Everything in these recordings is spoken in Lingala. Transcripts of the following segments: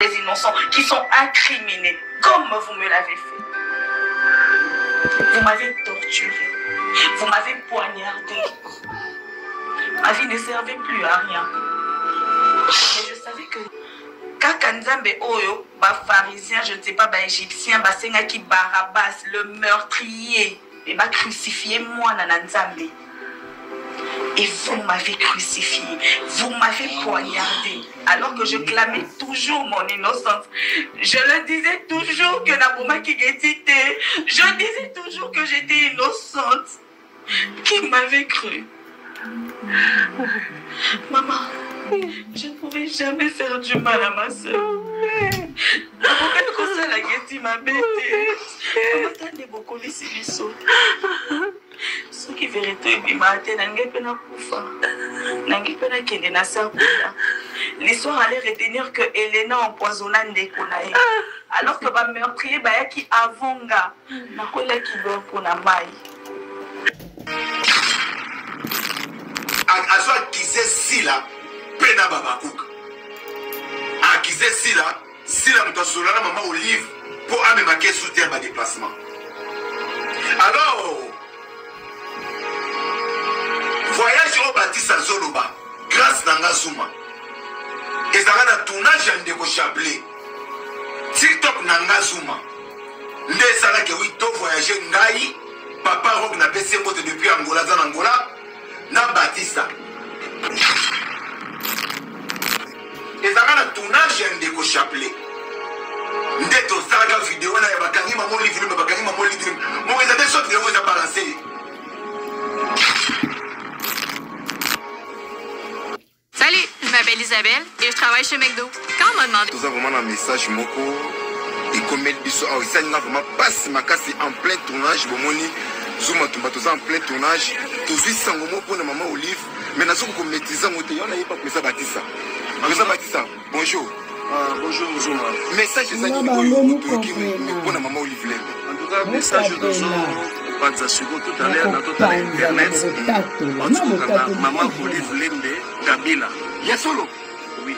des innocents qui sont incriminés, comme vous me l'avez fait. Vous m'avez torturé, vous m'avez poignardé. Ma vie ne servait plus à rien. Mais je savais que Kaka Nzambe Oyo, pharisien, je ne sais pas, égyptien, Sengaki Barabas, le meurtrier, et crucifié moi Nana Nzambe. Et vous m'avez crucifié, vous m'avez poignardé, alors que je clamais toujours mon innocence. Je le disais toujours que Naboma Kigetite, je disais toujours que j'étais innocente. Qui m'avait cru? Maman, je ne pouvais jamais faire du mal à ma soeur. Pourquoi la guetti m'a bêté? Maman, t'as des beaucoup de silisso. Ce qui vérité, il m'a atteint dans le pena koufa. Dans le pena kende na sakuna. L'histoire allait retenir que Elena empoisonna Ndekonae. Alors que ma meurtrier qui avonga. Na kola qui veut pour na mai. Azo akise sila pena babakouk. Akise sila mutasolana maman Olive pour amemake soutien ma déplacement. Alors voyage au Baptiste Zoloba grâce Nanga Zuma. Et ça va dans tournage en déco chablé. TikTok Nanga Zuma. Nde sala ke oui to voyager ngai papa rock na PC moto depuis Angola dans Angola na Batista. Et ça va dans tournage en déco chablé. Nde to sala vidéo na ya bakangi maman livre bakangi maman livre. Mon réalisateur sorte de vous a balancé. Salut, je m'appelle Isabelle et je travaille chez McDo. Quand on m'a demandé... Tout ça vraiment un message moko et comme elle dit ça, ça n'a vraiment pas si ma casse en plein tournage, bomoni Zuma Tumba tout ça en plein tournage, tout suite sans mot pour la maman Olive, mais dans ce qu'on maîtrise on on n'a pas ça Batista. Ça Batista, bonjour. Bonjour Zuma. Message ça ni pour la maman Olive. En tout cas, message de Zuma. Tout à l'heure, dans internet, en tout cas, maman Olive Lembe, Kabila. Yasolo. Oui.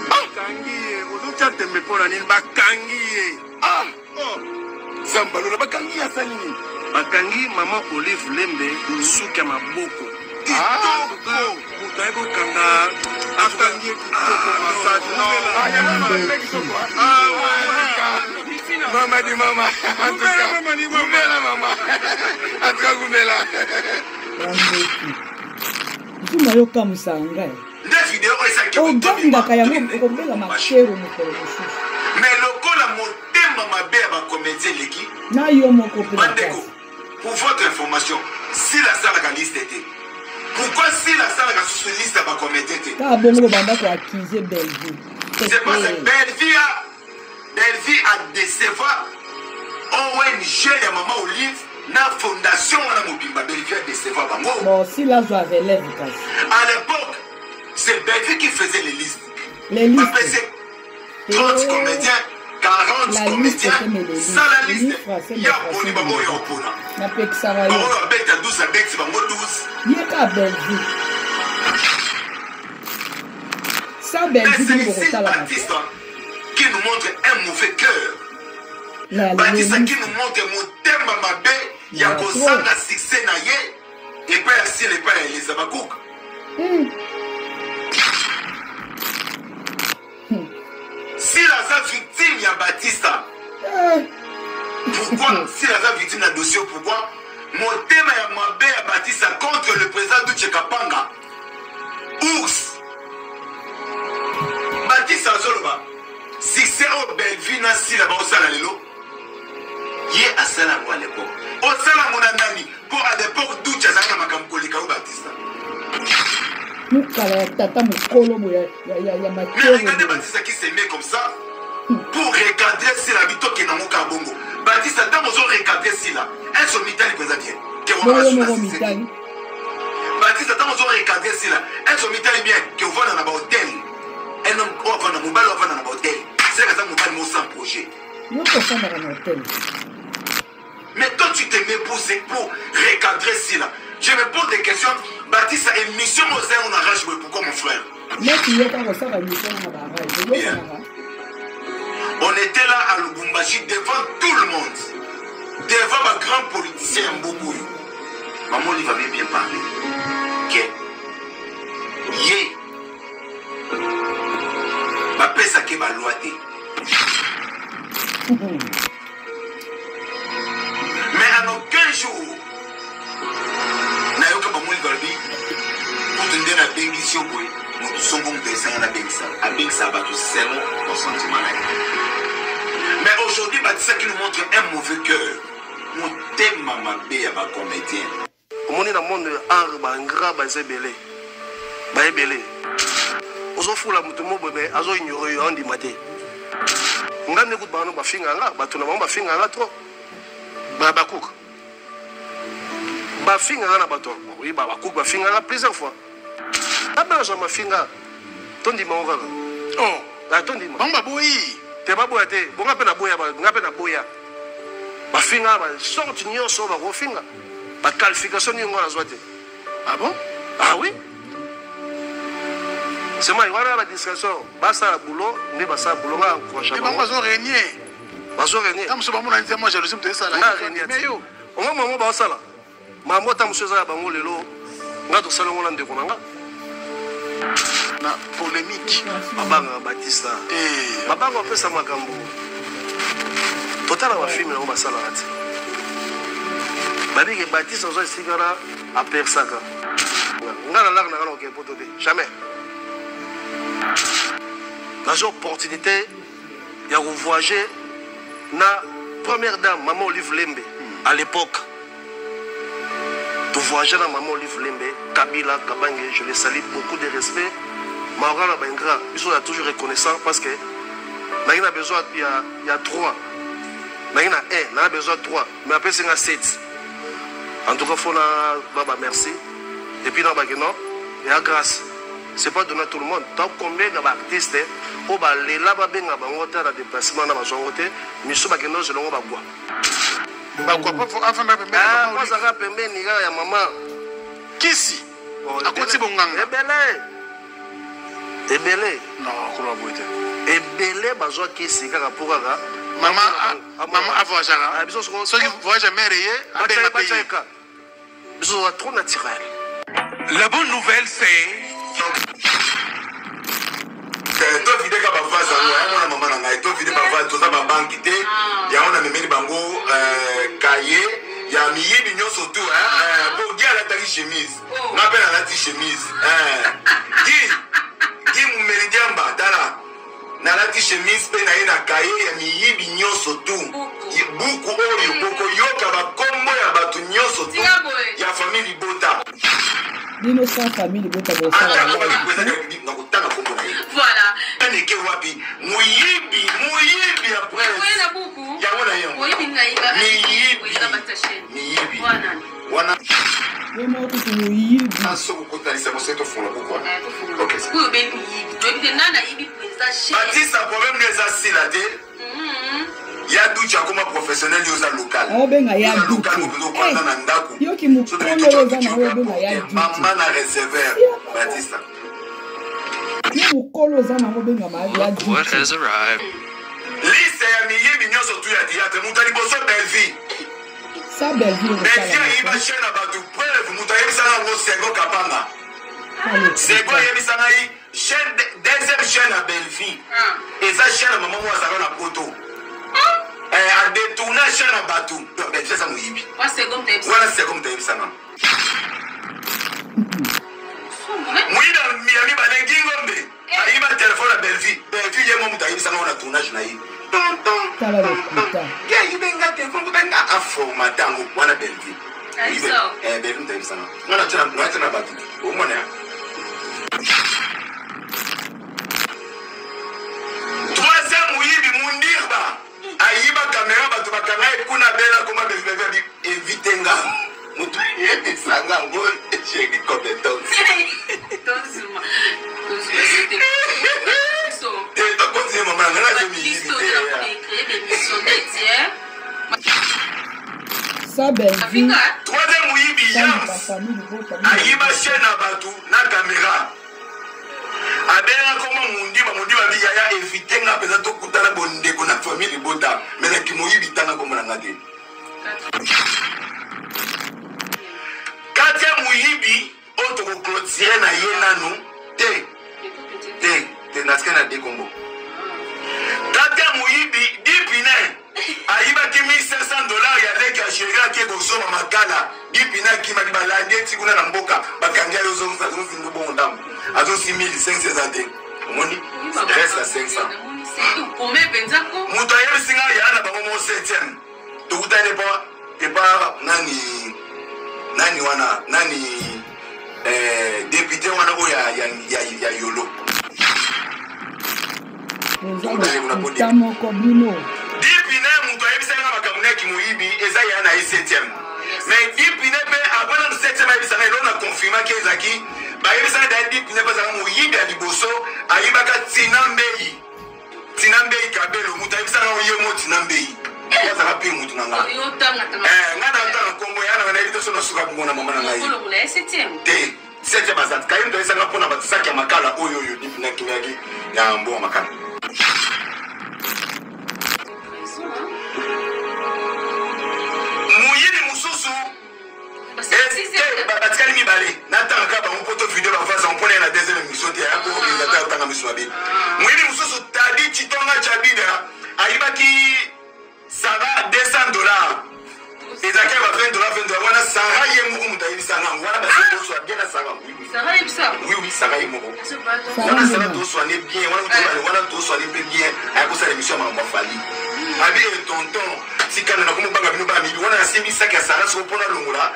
Bakangi, aujourd'hui, tu me prends la ligne, Bakangi. Ah, Zambalo, Bakangi, Yasalini. Bakangi, maman Olive Lembe, Souka Maboko. Ah, Mutaebo Kanga, Bakangi, Maman dit maman. En tout cas, Goumela maman. En tout cas, Goumela. Zuma yo kamusanga. Des vidéos ça qui ogandaka yango okombela machero mokolo mosusu. Mais lokola motema mabe ba comédien leki. Na yo moko pe. Pour votre information, si la salle a liste était. Pourquoi si la salle a sous liste ba comédien était? Ta bongo banda ko accuser Bellevue. C'est pas ça Bellevue a décevoir ONG ya maman Olive na fondation na mobimba Bellevue a décevoir bango. Bon, si la zo avait lève kasi. À l'époque, c'est Bellevue qui faisait les listes. Les listes. Après c'est 30 comédiens, 40 comédiens. Ça la liste. Il y a Boni Bango et Opona. Na pexara yo. Bango abeta 12 abeti bango 12. Yeka Bellevue. Ça Bellevue pour ça la. Qui nous montre un mauvais cœur. Baptiste qui nous montre mon thème mabé, il y a comme ça la succès na ye et pas assis les pas les abakouk. Si la victime il y a Baptiste. Pourquoi si la victime d'un dossier pourquoi mon thème ya mabé à Baptiste contre le président de Tchekapanga. Ours. Baptiste Azoloba. Si c'est au Bellevue si là-bas au Salalelo, il est à Salamou à l'époque. Au Salamou Nani, pour à l'époque d'où tu as un Makamkolika ou Baptiste. Mais regardez Baptiste qui s'aimait comme ça pour recadrer si la bito qui est dans mon Kabongo. Baptiste, tant que vous recadrer si là, elle se mitali présente bien. Baptiste, tant que vous recadrer si là, elle se mitali bien, que vous voyez dans l'hôtel. Un homme qui va dans mon bal, on va dans l'hôtel. C'est que ça mon bal, sans projet. Mais toi, tu te mets pour recadrer si là. Je me pose des questions. Baptiste, émission au sein, on arrache pourquoi mon frère? Mais tu es pas ça, la mission, on arrache. là à Lubumbashi devant tout le monde, devant ma grand politicien Mboukou. Maman lui avait bien parlé. Que Yé ma pesa ke ba loi te. Mais en aucun jour nayoka ba moli galbi pour te donner bengi siobwe mon songo mtesa na bengsa abengsa ba tout seulement consentement là. Mais aujourd'hui Batissa qui nous montre un mauvais cœur. Mon thème mama be ya ba comédien. Omoni na monde art ba ngra ba zebele. Ba ebele. Ozo fula mutu mobo me azo ignore yo andi mate. Ngane kut ba no ba finga nga ba tuna ba finga nga trop. Ba cook. Ba finga nga na bato. Oui ba cook ba finga nga plusieurs fois. Aba zo ma finga. Tondi ma ngaka. Oh, ba tondi ma. Ba boyi. Te ba boya te. Bonga pe na boya ba ngape na boya. Ba finga ba sorti nyonso ba ko finga. Ba qualification ni ngona zote. Ah bon? Ah oui. C'est moi, il y a la discussion. Basta la boulot, ne basta boulot, on va encourager. Mais on va régner. On va régner. Comme ça, moi, je le sais, ça. Mais yo, on va maman basta là. Maman ta monsieur ça bango lelo. Nga to salon ngolande konanga. Na polémique. Babanga Batista. Babanga pesa makambo. Total wa film na basta là. Babi ke Batista zo sigara a persaka. Nga la na ngalo ke poto de. Jamais. J'ai l'opportunité de voyager la première dame, Maman Olive Lembe, à l'époque. De voyager dans Maman Olive Lembe, Kabila, Kabangé, je les salue, beaucoup de respect. Maura Bengra, ils sont toujours reconnaissants parce que il a besoin, il y a 3. Il y a besoin de 3. Mais après, c'est 7. En tout cas, il faut merci. Et puis, il y a grâce. C'est pas donné à tout le monde. Tant combien d'artistes au bas les là-bas ben à bangoter à déplacement dans ma zongote, mais ce baguette je l'envoie à bois. Bah quoi pas faut enfin même. Ah moi ça va pembe ni gars ya maman. Qui si? À côté bonganga. Ebele. Non, quoi boite. Ebele bazo qui si kaka pour kaka. Maman a voyagé. Ah biso ceux qui voyagent merveilleux à ben pays. Biso trop naturel. La bonne nouvelle c'est to vide ka ba vaza ngo ya mama na ngai to vide ba vaza to za ba banki te ya ona memeli bango kaye ya miyibi nyoso tu bo dia la tari chemise na pe na lati chemise di mu meridiamba dala na lati chemise pe na ina kaye ya miyibi nyoso tu buku oyo boko yoka ba kombo ya batu nyoso tu ya famille Bota. Dino sans famille Bota bo ça. Voilà. Aneke wapi muyibi après. Oui, na buku. Ya wana yo. Oui, binaiba. Miyibi. Wana. Yemo tu muyibi. Aso kotalisa moseto fona pourquoi? OK. Ku be miyibi. Donc nana yibi pesa chez. Batista problème les asila te. Ya ducha comme professionnel yoza local. Oh benga ya ducha. Yo ki mukolo za na we benga ya ducha. Maman na réservoir Batista. Yo mukolo za na we benga ma ya ducha. What has arrived? Liste ya miyibi nyoso tu ya théâtre mutali boso Belvi. Ça Belvi. Belvi iba chaîne batu preuve mutali sana ngo sego kapanga. Sego yebisa na yi chaîne deuxième chaîne à Belvi. Et ça chaîne maman moi ça va na poto. A détourné chaîne à batou. Ben tu fais ça mouyibi. Voilà c'est comme t'as ça. Mouyibi Miami balengi ngombe. Ayiba téléphone à Belvi. Belvi yemo mutayibi ça na tournage na yi. Tonton. Tala le puta. Ya yibenga téléphone benga a formater ngo wana Belvi. Belvi mutayibi ça na. Ngana tena batou. Au moins troisième mouyibi mundirba. Ayiba caméra bato bakanga ekuna bela koma bebe éviter nga mutu yebe sanga ngo j'ai dit compétence et to continue maman nga je mi Ça Belvi. troisième muyibi yam ayiba chaîne na bato na caméra abela koma mundi ba bi ya éviter nga pesa to kutana bonde ko na famille famille libota mais na kimoyibi tanga komona ngate katia muyibi oto ko clôturer na ye nanu te natika na dekombo katia muyibi dipine ayibaki $1500 ya leki ya sheri ake kozoma makala dipine akimaki balandi eti kuna na mboka bakangi ayo ozozindu bongo ndambo azosi 1500 ate omoni reste à 500 moto ayebisi ngai ya na bango mo 7e tokutani epa nani wana député wana oyo ya yolo dipine moto ayebisa ngai makambo neki moyibi eza ya na ye 7e mais dipine mpe avana 7e ayebisa ngai elo na confirmaki ezaki bayebisa ngai daya dipine mpe azaka moyibi ya liboso ayebaka tina mbei kabelo moto ayebisa ngai oye mo tina mbei azaka mpe motu na nga ngai na otanga nkombo ya na nayebi toso nasuka bongo na mama na ngai te 7e azati kaye moto ayebisanga mpona batisaki ya makala oyo dipine akimiaki ya mbongo makala moyibi mosusu batikali mibale natangaka bango poto video bavaza mpona na deuxième émission te yakoorganisateur otanga miso mabe moyibi mosusu tadi chitonga chabida ayibaki sara $200 ezalaki ba $20 wana sara ye moko moto ayebisanga wana basotoswa bien na sara oui sara ye moko wana sara toswane bien wana toswane mpe bien ayakosala émission ya makambo afali abi tonton tikana na komobanga bino bamibi wana nasimbisaki ya sara soko mpona longola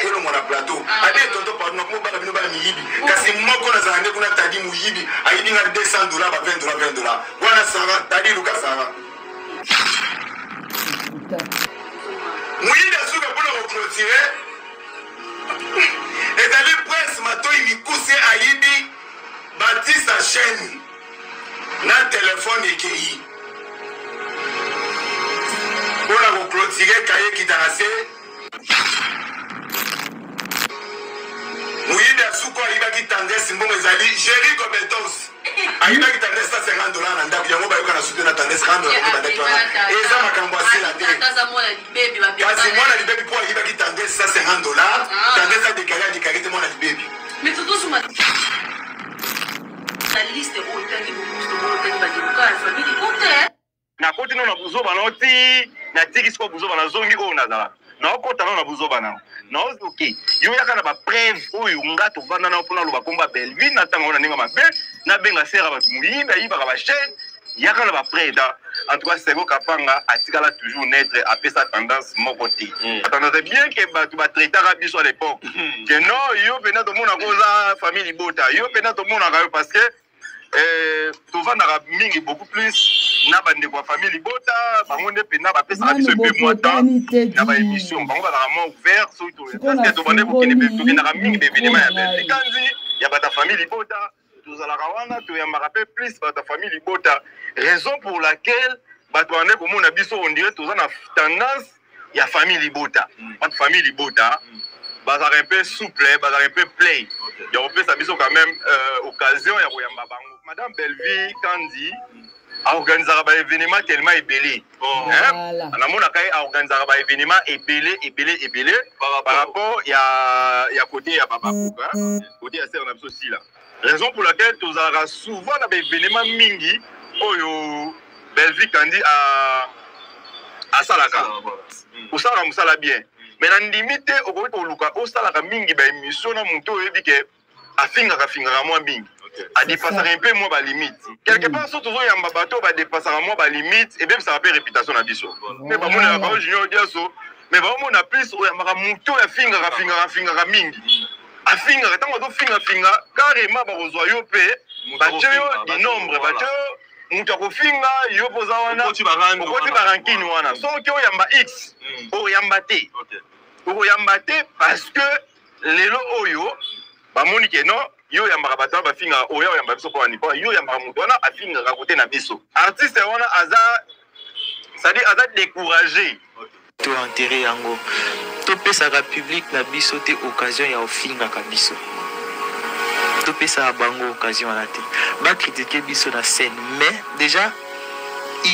elongola plateau abi tonton pardon na komobanga bino bamiyibi kasi moko nazala nde kuna tadi moyibi ayibi nga $200 ba $20 wana sara tadi luka sara moyibi asuka mpona koclotire ezali prince matoi mikuse ayibi batisa chaîne na telefone ekei mpona koclotire kaye kitana se moyibi asuku ayibaki tendresse mbongo ezali Jerry Gobetos ayibaki tendresse $50 na ndako yango bayoka na sutu na tendresse $50 eza makambo asila te kasi mwana libebi mpo ayibaki tendresse $50 tendresse adekari te mwana libebi nakoti no na buzoba noti natiki siko buzoba nazongi oyo nazala naokota no na buzoba nao naozoke yo yaka na bapreve oyo nga tovanda nao mpona loba komba Belleville na ntango na ndenge mabe nabenga sera bato moyibi ayibaka bachaine yaka na bapreve en tout cas Sego Kapanga atikala toujours naître apesa tendance moko te tendance bien que bato batraitaka biso à l'époque que non yo pena tomona koza famille libota yo pena tomonaka yo parce que tovandaka mingi beaucoup plus na bandeko ya famille libota bango nde pena bapesaka biso epe mwata na baémission bango bazaka mwa ouvert soki tobande tokendaka mingi baévénement ya belgikanzi ya bata famille libota tozalaka wana toyambaka mpe plus bata famille libota raison pour laquelle bato bande komona biso ondire toza na tendance ya famille libota bato famille libota bazalaka mpe souple bazalaka mpe play ya kopesa biso quand même occasion ya koyamba bango madame Belleville Kandi aorganisaka baévénement tellement ebele namonaka ye aorganisaka baévénement ebele par rapport ya côté ya babakuka côté ya sere na biso sila raison pour laquelle tozalaka souvent na baévénement mingi oyo Belleville Kandi asalaka osalaka mosala bien mais na ndimi te okoki koluka osalaka mingi baémission na moto oyebi ke afingaka mwa mingi adepasaka mpe mwa balimite quelque part so tozoyamba bato badepasaka mwa balimite ebebisaka mpe réputation na biso me bamonaka bao junior diaso me baomona plus oyambaka moto oyo afingaka mingi afingaka ntango azofingafinga carrément bakozwa yo mpe batie yo dinombre batie yo moto akofinga yo mpoza wana okoti barankini wana soki oyamba x oyamba te okoyamba te parce que lelo oyo bamoni ke non yo yambaka bato bafingaka oyo oyamba biso mpo wani mpo yo yambaka moto wana afingaka kote na biso artiste wana aza c'est-à-dire aza découragé to enterrer yango topesaka public na biso te occasion ya ofingaka biso topesaka bango occasion wana te bakritike biso na scène mais déjà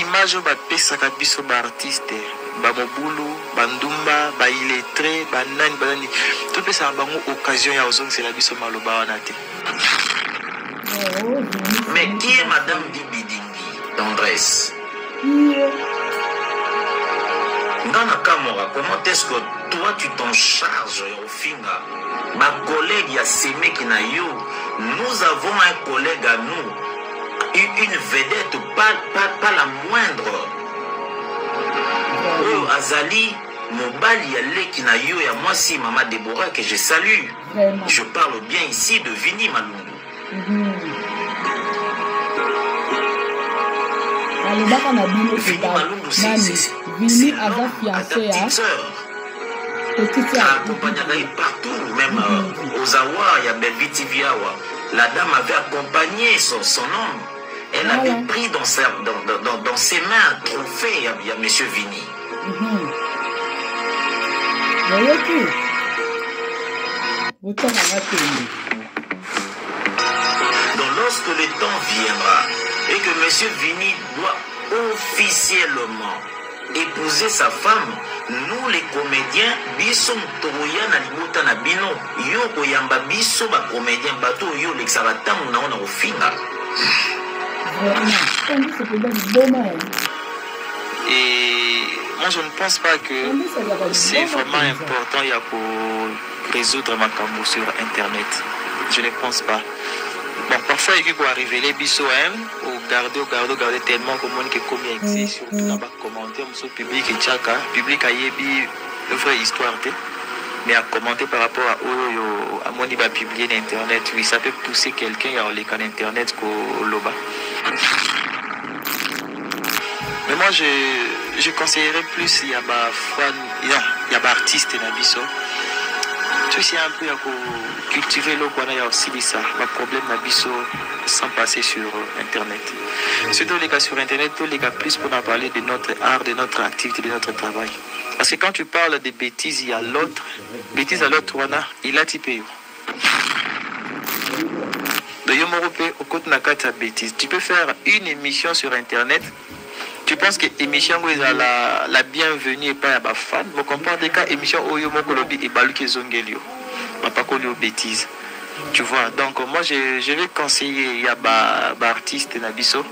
image bapesaka biso baartiste bamobulu bandumba baillettré banani banani topesaka bango occasion ya kozongisela biso maloba wana te. Mais qui est Madame Dibidingi Tendresse? Ngana Kamora, comment est-ce que toi tu t'en charges au finga? Ma collègue Yasseme Kinayo, nous avons un collègue à nous, une vedette, pas la moindre. Oh, Azali, Mobali Yale Kinayo, et moi si Maman Déborah que je salue. Je parle bien ici de Vini Malungu. Vini Aza fiancé partout, même aux Awa, il y a Belvi Tiviawa. La dame avait accompagné son homme. Elle avait pris dans ses mains un trophée. Il y a Monsieur Vini. Donc lorsque le temps viendra et que Monsieur Vini doit officiellement épouser sa femme, nous les comédiens, biso toya na libota na bino, yo koyamba biso ba comédien bato yo l'exarata na ona ofinga. Et moi je ne pense pas que c'est vraiment important pour résoudre ma cambo sur internet. Je ne pense pas. Bon, parfois il faut arriver les biso ou garder tellement comme on est comme existe sur la commentaire sur public et chaka public a yebi vraie histoire mais à commenter par rapport à mon va publier l'internet, oui ça peut pousser quelqu'un à les canaux internet ko loba. Mais moi je conseillerais plus il y a ba fan il y a ba artiste na biso. Tu sais un peu à cultiver le qu'on a aussi dit ça, le problème na biso sans passer sur internet. C'est tous les cas sur internet, tous les cas plus pour en parler de notre art, de notre activité, de notre travail. Parce que quand tu parles de bêtises, il y a l'autre. Bêtises à l'autre, il a typé. De Yomorope, au côté de la bêtise. Tu peux faire une émission sur internet. Tu penses que l'émission est la bienvenue et pas à fan. Vous comprenez que l'émission Oyomokolobi et Baluki Zongelio. Pas qu'on aux bêtises. Tu vois, donc moi je vais conseiller il y a des artistes Nabiso.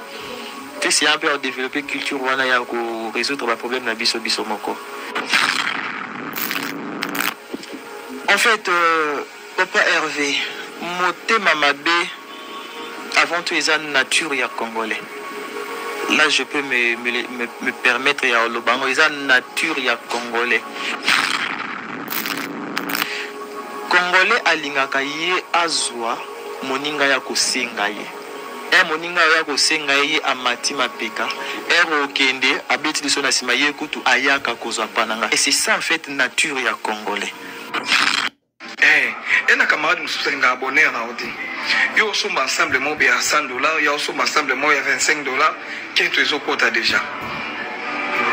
C'est un peu à développer culture pour résoudre le problème Nabiso Bisomoko. En fait, Papa Hervé, Moté Mamabé, avant tout, ils ont une nature congolais. Là, je peux me permettre, il y a le bango, ils ont une nature congolais. Congolais alingaka ye azwa moninga ya kosenga ye. Moninga ya kosenga ye amati mapeka. Okende abeti liso na sima ye kutu ayaka kozwa pananga. Et c'est ça en fait nature ya congolais. Et na camarade mususa nga abonné na odi. Yo so ensemble mo be à $100, yo so ensemble mo ya $25. Qu'est-ce que tu as déjà?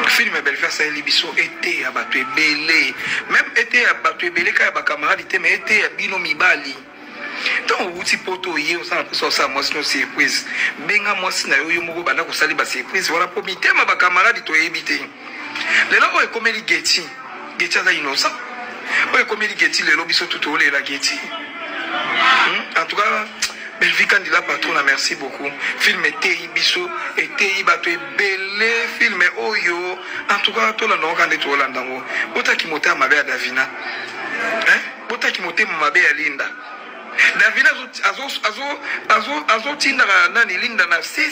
Film Belfast ça libiso été à battu belé même été à battu belé quand ba camarade mais été à bino mibali donc outi poto yé on s'en ça moi sinon surprise benga moi sina yo moko bana ko sali ba surprise voilà pour mitema ba camarade to éviter les là on comme les Getty za innocent on comme les Getty les lobiso tout au la Getty en tout cas Belvi candidat patron, merci beaucoup. Film était biso, était bateau belé, film oyo. En tout cas, tout le monde a été au Landango. Bota qui monte à ma belle Davina. Hein? Bota qui monte à ma belle Linda. Davina azo tina nani Linda na c'est.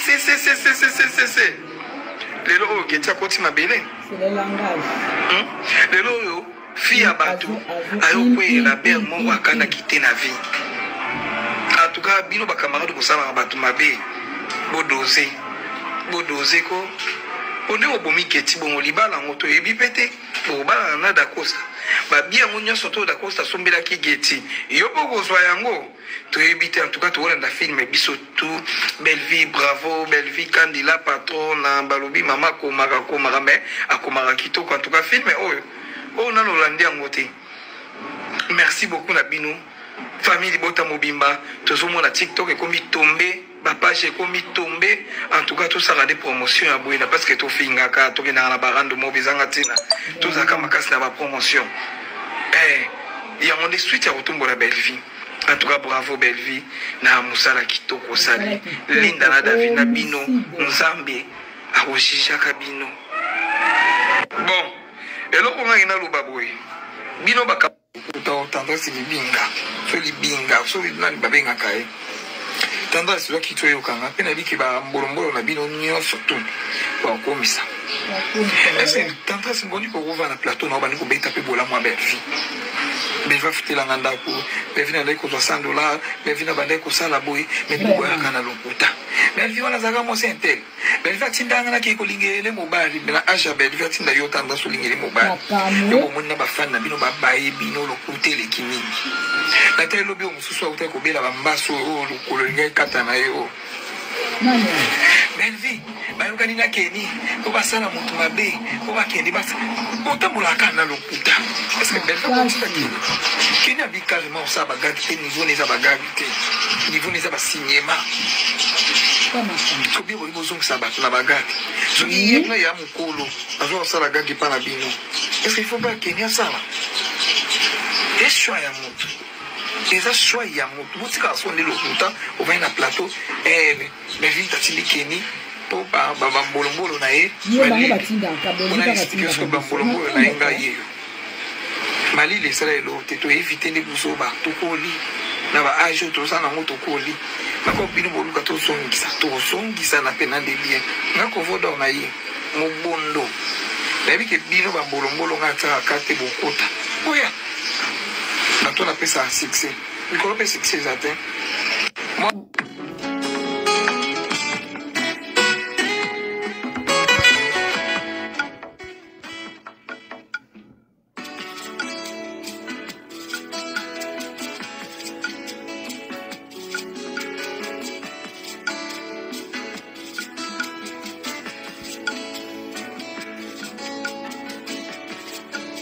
Les lots qui étaient à côté ma belle. C'est le langage. Les lots, fille à bateau, ayo kwe la belle mon wakana quitter la vie. En tout cas, bino ba camarade ko sala batu mabe bodoze ko on est au bomi keti bon libala ngoto ebi pete pour bala na da kosa ba bien ngonya soto da kosa sombela ki geti yo boko zwa yango to ebite en tout cas to wala film biso tout belle vie bravo belle vie candidat patron na balobi mama ko mara mais akomara kitoko en tout cas film oh na lolandi ngote. Merci beaucoup na bino famille Bota Mobimba, tout le monde à TikTok et comme il tombé, page ekomi tombé en tout cas tout ça des promotions à boyena parce que to fingaka to kena na barando mo bizanga tina to zaka makasi na ba promotion il y a mon suite à retomber la belle vie. En tout cas bravo belle vie na musala kitoko sali linda na David na bino nzambe a oshisha kabino bon eloko nga ina lubaboy bino baka tendance libinga so libinga so nani babenga kai tendance lo kito yokanga pena biki ba mbolombolo na bino nyonso tu ba komisa est-ce tendance ngoni ko rova na plateau na bani ko beta pe bola mo belle vie mais va foutre la nganda ko mais vina ndai ko $100 mais vina bandai ko sala boy mais ko ya kana lokuta mais vina na zaga mo sentel mais va tindanga na ke ko lingele mo bali na aja belle va tinda yo tanda so lingele mo bali yo mo na ba fan na bino ba bae bino lokuta le kinini na tele lobi o mususu auta ko bela ba mbaso o lokolo ngai kata na yo Belvi, bayoka nina keni, ko basala mutu mabe, ko bakendi basa. Otambola kana lokuta. Est-ce que Belvi ko tsaki? Keni abi carrément ça bagage te niveau les bagage te. Niveau les ba cinéma. Sobi bo bozong ça ba na bagage. So yekla ya mukolo, azo sala gagi pa na bino. Est-ce qu'il faut pas Kenya ça? Est choix ya mutu. Eza choix ya mutu. Mutika so ndelo lokuta, o va na plateau mais vite tili keni po ba mbolombolo na ye mbolombolo na yenga ye mali le sala elo te to éviter les buso ba to koli na ba age to sana ngo to koli na ko bino boluka to songisa na pena de bien na ko voda na ye mo bondo na bi ke bino ba mbolombolo ngata akate bokota oya na to na pesa succès il ko pesa succès atteint moi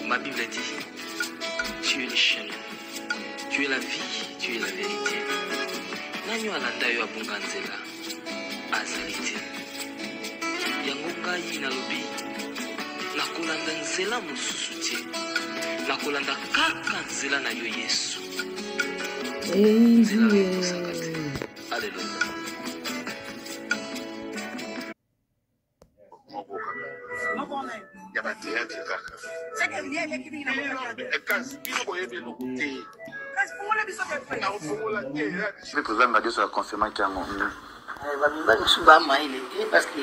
Ma Bible dit, tu es le chemin, tu es la vie, tu es la vérité. Nani alanda yo abunga nzela azali te. Yango ngai nalobi nakolanda nzela mosusu te. Nakolanda kaka nzela na yo Yesu. Alléluia. Je vais poser ma sur la confirmation qui a mon nom. Parce que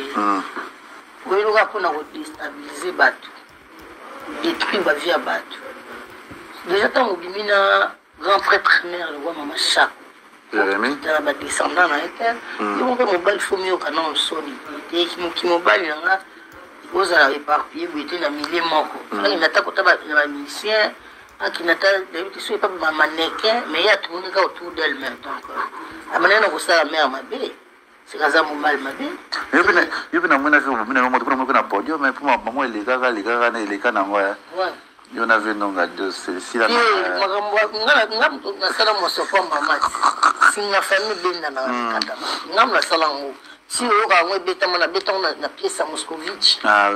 vous avez déstabiliser Batou, détruire la vie à Batou. Déjà, quand vous avez un grand prêtre mère, le roi Maman Chak, Jérémie, dans la descendant dans la terre, ils vont faire mon bal fumé au canon solide. Et qui m'ont bal, il y en a. Vous avez éparpillé, vous êtes dans milliers morts. Il y a un musicien, qui n'a pas un mannequin, mais il y a tout le monde autour d'elle-même. Donc, la manière dont vous avez la mère m'a bé, c'est quand ça m'a mal m'a bé. je vais vous un podium, mais pour moi, maman, les gars, il y en avait non, c'est la si on a un béton na pièce à Moscovitch, ah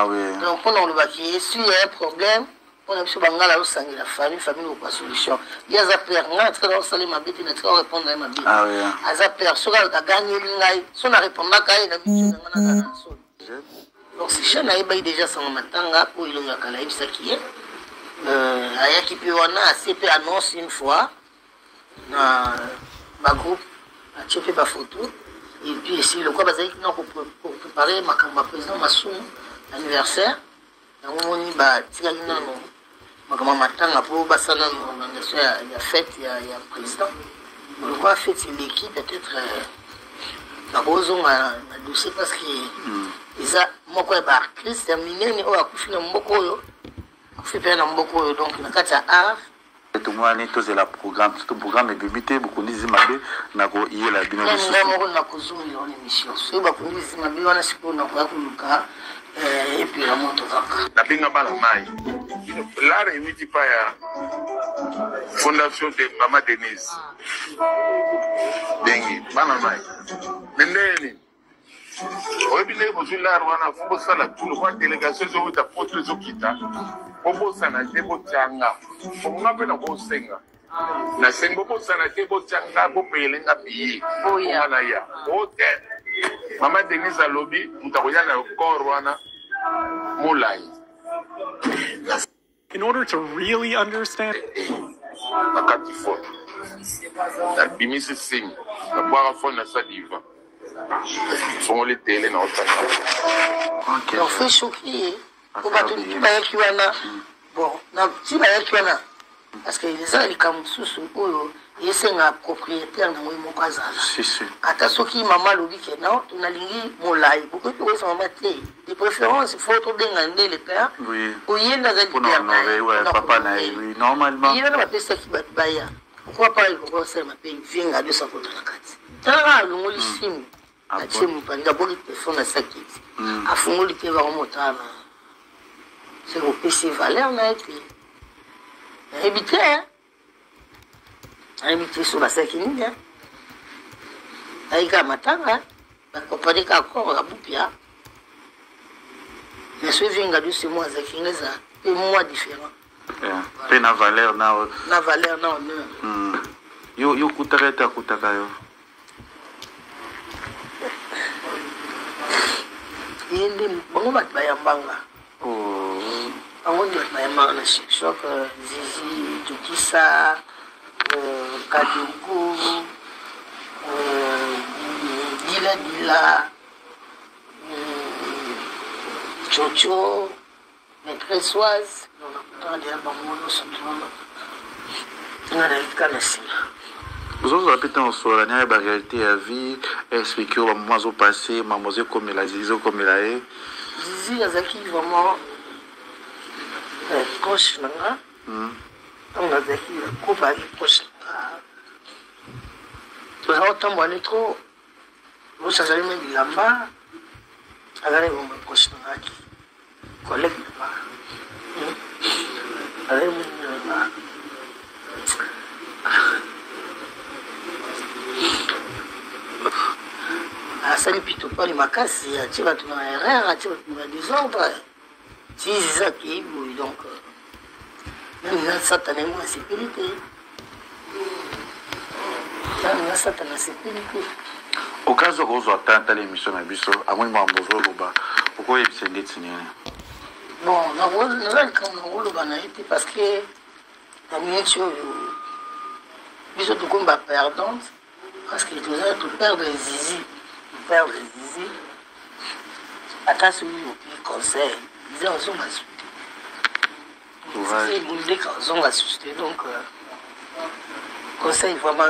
oui. donc on va qui si il y a un problème, on a sur Bangala au la famille ou pas solution. Il y a Zaper, on a très salé ma bête, on a répondre à ma bête. Ah oui. À Zaper, sur la gagné l'ingay, son a répondu à Kaï, donc si je n'avais déjà son matanga pour il y a Kalaïb qui est, à qui peut on a assez peu annonce une fois dans ma groupe, à choper ma photo. Et puis ici, le quoi pour préparer ma président Massoum, l'anniversaire. On y va tirer ma matanga pour basana l'organisation, il y a fête, il y a président. Le quoi fête, c'est l'équipe peut-être la raison à dossier parce que ils a moi quoi Christ terminé mais on a couché dans beaucoup yo, couché bien dans beaucoup yo donc la carte à tout le monde est la programme, tout le programme est limité, beaucoup de zimbabwe, n'a pas eu la bien. On a causé une émission. C'est beaucoup de zimbabwe, on a supposé qu'on a et puis la moto. La binga bala mai. la réuniti pas ya fondation de Mama Denise dengi bana mai mendeni oyebile bozula wana fubo sala tulo kwa délégation zo ta photo zo kita bobo sana te bochanga bonga pena bo senga na sengo bo sana te bochanga bo pele nga bi ona ya ote Mama Denise alobi mutakoya na corps wana mulai. In order to really understand on fait choquer pour battre qui va être bon si va être parce que les gens comme sous et c'est un propriétaire de mon casa ata soki mama lobi que non on a lingi molai beaucoup de ça maté de préférence il faut tout demander le père oui oui dans le père ouais papa na oui normalement il y a pas pesa qui baya pourquoi pas il faut ça m'appelle vinga 200 pour la carte tara le molissime ati mpanga boli téléphone à saki afungoli te va remonter c'est au PC valeur na été habité habité sur la sekini hein aika matanga bakopaleka kwa kabupia mais ce vinga de ce mois zakineza et mois différent pe na valeur na yo kutaka yo yende bongo batbayambanga on dit na choc Zizi Jukisa Kadungu Dila Chocho Maîtresse Oise vous avez répété en soirée la réalité à vie expliquer au moment où passé mademoiselle comme la Zizi comme la est Zizi azaki vraiment proche nanga on a dit qu'on va aller proche tu as autant bon trop vous savez même il là-bas alors on va proche nanga collègue là-bas alors là ça ne plutôt pas les macasses tu vas te mettre erreur tu vas te mettre désordre si c'est ça qui est donc même certainement la sécurité au cas où vous attendez l'émission à biso à moins mambozo loba pourquoi il s'est dit bon on a été parce que la miniature biso tout combat perdante parce que tu as tout perdre Zizi attention au conseil ils ont c'est une déclaration à susciter donc conseil vraiment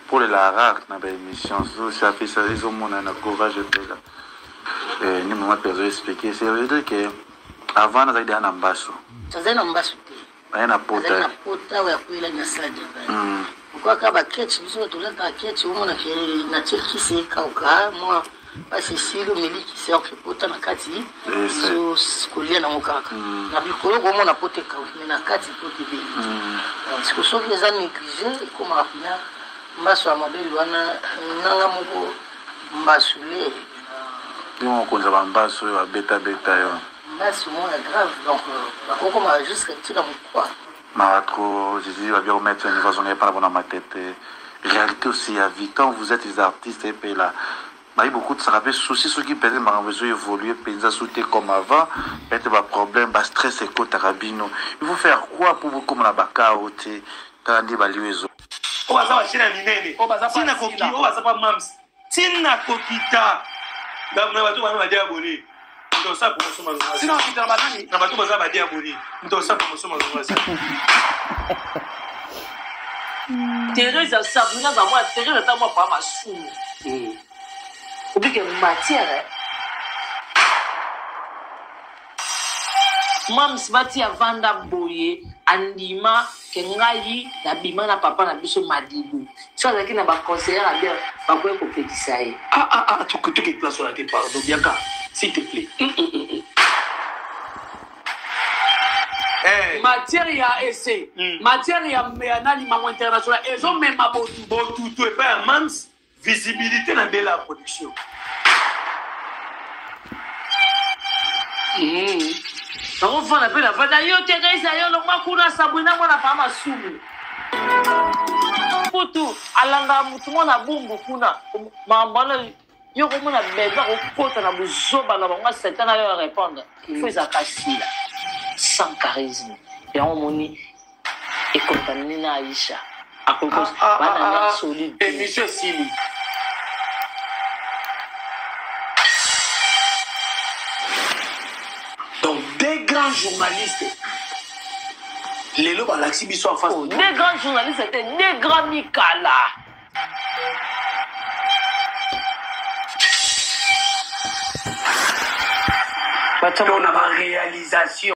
pour les rare dans l'émission ça fait ça ils ont mon courage là et nous m'avons perdu expliquer c'est vrai que avant on avait un ambasso na pota ya kuila na sadi kwa kaba ketch biso tulaka ketch umona ke na cheki se kauka moi basi silo miliki se ok pota na kati so skolia na mukaka na bikolo ko mona pote ka na kati pote be parce que so les amis négligés comme afina maso amabeli wana nanga moko mbasule on konza bambaso ya beta yo là c'est moins grave donc on va juste tirer mon quoi Maratro Zizi va bien remettre une façon pas dans ma tête réalité aussi à vie quand vous êtes des artistes et puis là il y a beaucoup de ça rappelle soucis ceux qui peut-être m'a besoin évoluer penser sauter comme avant peut-être pas problème pas stress et côté rabino il faut faire quoi pour vous comme la bakaote quand dit baliezo o baza china minene o baza pas koki o baza pas mams tina kokita ngam watu wana dia boni ndo sa kusoma zungwa sina kitana badani na watu baza badia boni ndo sa kusoma zungwa Teresa sabuna za moi Teresa ta moi pas ma sou oublie que matière mam sbati avanda boye andima kengai na bima na papa na biso madibu so azaki na ba conseiller à bien ba ko ko petisa ye tu que place sur la tête pardon biaka s'il te plaît matière ya essai matière ya nani maman international ezo même botu et pas mams visibilité na bela production nakofana mpe nafanda yo tegaisa yo lokwa kuna sabwina mwana pa masumu putu alanga mutu mwana bungu kuna mambana yo komona beba kokota na buzoba na bango setana yo répondre il faut ezalaka sila sans charisme yango moni ekontamine na aisha akokos bananga solide émission esili donc des grands journalistes lelo balakisi biso en face des grands journalistes étaient des grands mikala on a ma réalisation